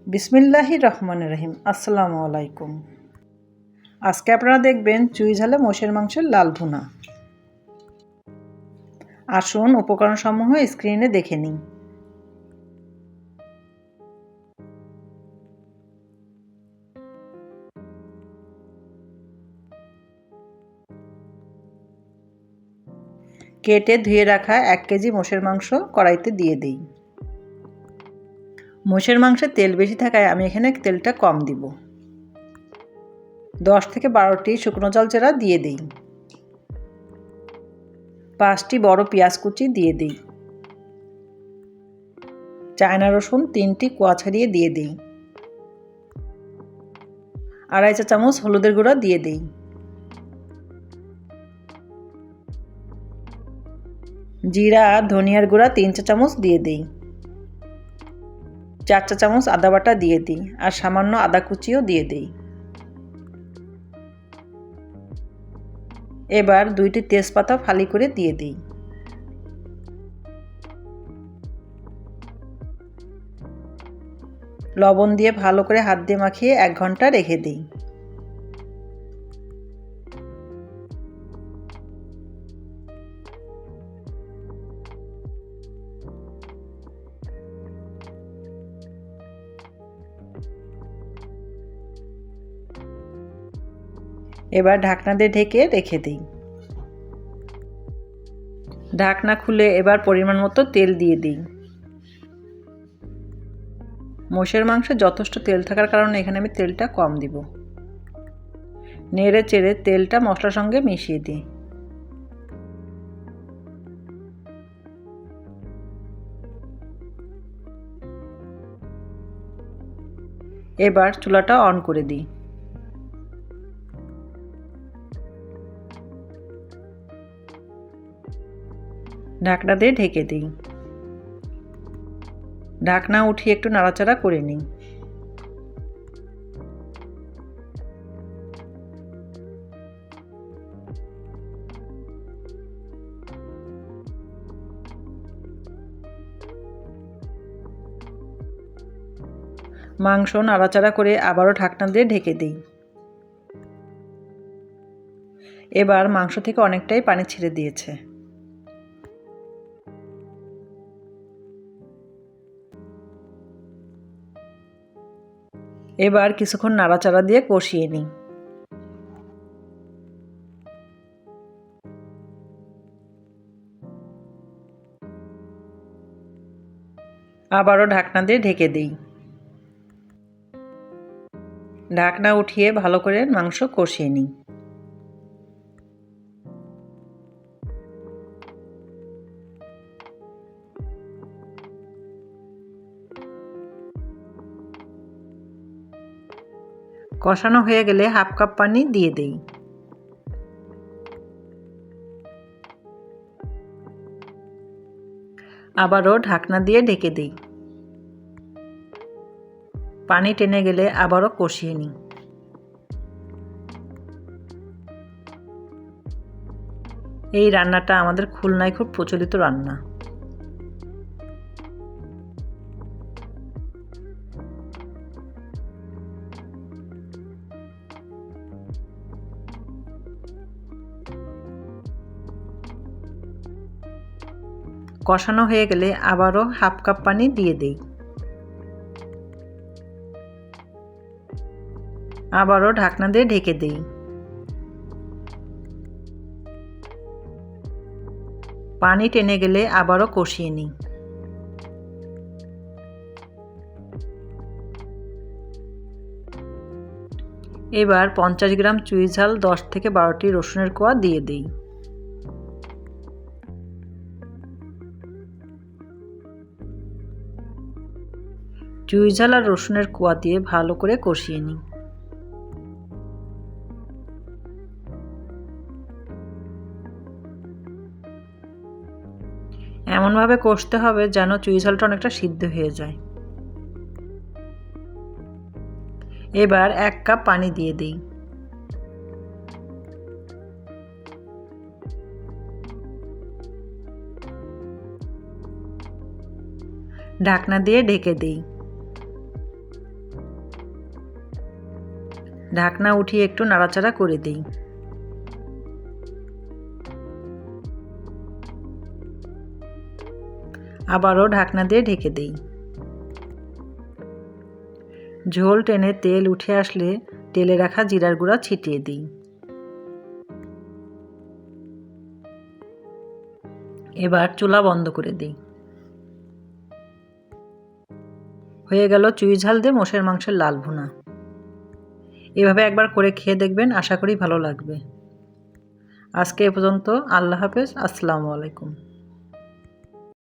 বিসমিল্লাহির রহমানির রহিম। আসসালামু আলাইকুম। আজকে আপনারা দেখবেন চুই ঝালে মোষের মাংসের লাল ভুনা। আসুন উপকরণসমূহ স্ক্রিনে দেখে নিই। কেটে ধুয়ে রাখা 1 কেজি মোষের মাংস কড়াইতে দিয়ে দিই। মোষের মাংসে তেল বেশি থাকায় আমি এখানে তেলটা কম দিব। 10 থেকে 12টি শুকনো জলচেরা দিয়ে দিই। 5টি বড় পেঁয়াজ কুচি দিয়ে দিই। চায়না রসুন 3টি কোয়া ছাড়িয়ে দিয়ে দিই। আড়াই চা চামচ হলুদের গুঁড়া দিয়ে দিই। জিরা ধনিয়ার গুঁড়া 3 চা চামচ দিয়ে দিই। 4 চা চামচ আদা বাটা দিয়ে দিই আর সামান্য আদা কুচিও দিয়ে দিই। এবার 2টি তেজপাতা ফালি করে দিয়ে দিই। লবণ দিয়ে ভালো করে হাত দিয়ে মাখিয়ে 1 ঘন্টা রেখে দিই। এবার ঢাকনা দিয়ে ঢেকে রেখে দিই। ঢাকনা খুলে এবার পরিমাণ মতো তেল দিয়ে দিই। মোষের মাংসে যথেষ্ট তেল থাকার কারণে এখানে আমি তেলটা কম দিব। নেড়ে চেড়ে তেলটা মশলার সঙ্গে মিশিয়ে দিই। এবার চুলাটা অন করে দিই। ঢাকনা দিয়ে ঢেকে দিই। ঢাকনা উঠিয়ে একটু নাড়াচাড়া করে নিই। মাংস নাড়াচাড়া করে আবারও ঢাকনা দিয়ে ঢেকে দিই। এবার মাংস থেকে অনেকটাই পানি ছেড়ে দিয়েছে। এবার কিছুক্ষণ নাড়াচাড়া দিয়ে কষিয়ে নিই। আবারও ঢাকনা দিয়ে ঢেকে দিই। ঢাকনা উঠিয়ে ভালো করে মাংস কষিয়ে নিই। কষানো হয়ে গেলে হাফ কাপ পানি দিয়ে দেই। আবারও ঢাকনা দিয়ে ঢেকে দিই। পানি টেনে গেলে আবারও কষিয়ে নিই। এই রান্নাটা আমাদের খুলনায় খুব প্রচলিত রান্না। কষানো হয়ে গেলে আবারও হাফ কাপ পানি দিয়ে দেই। আবারও ঢাকনা দিয়ে ঢেকে দেই। পানি টেনে গেলে আবারও কষিয়ে নিই। এবার 50 গ্রাম চুই ঝাল 10 থেকে 12টি রসুনের কোয়া দিয়ে দিই। চুই ঝাল আর রসুনের কোয়া দিয়ে ভালো করে কষিয়ে নিই। এমনভাবে কষতে হবে যেন চুই ঝালটা অনেকটা সিদ্ধ হয়ে যায়। এবার 1 কাপ পানি দিয়ে দিই। ঢাকনা দিয়ে ঢেকে দিই। ঢাকনা উঠিয়ে একটু নাড়াচাড়া করে দিই। আবারও ঢাকনা দিয়ে ঢেকে দিই। ঝোল টেনে তেল উঠে আসলে তেলে রাখা জিরার গুঁড়া ছিটিয়ে দিই। এবার চুলা বন্ধ করে দিই। হয়ে গেল চুই ঝাল দিয়ে মোষের মাংসের লাল ভুনা। এভাবে একবার করে খেয়ে দেখবেন, আশা করি ভালো লাগবে। আজকে এ পর্যন্ত। আল্লাহ হাফেজ। আসসালামু আলাইকুম।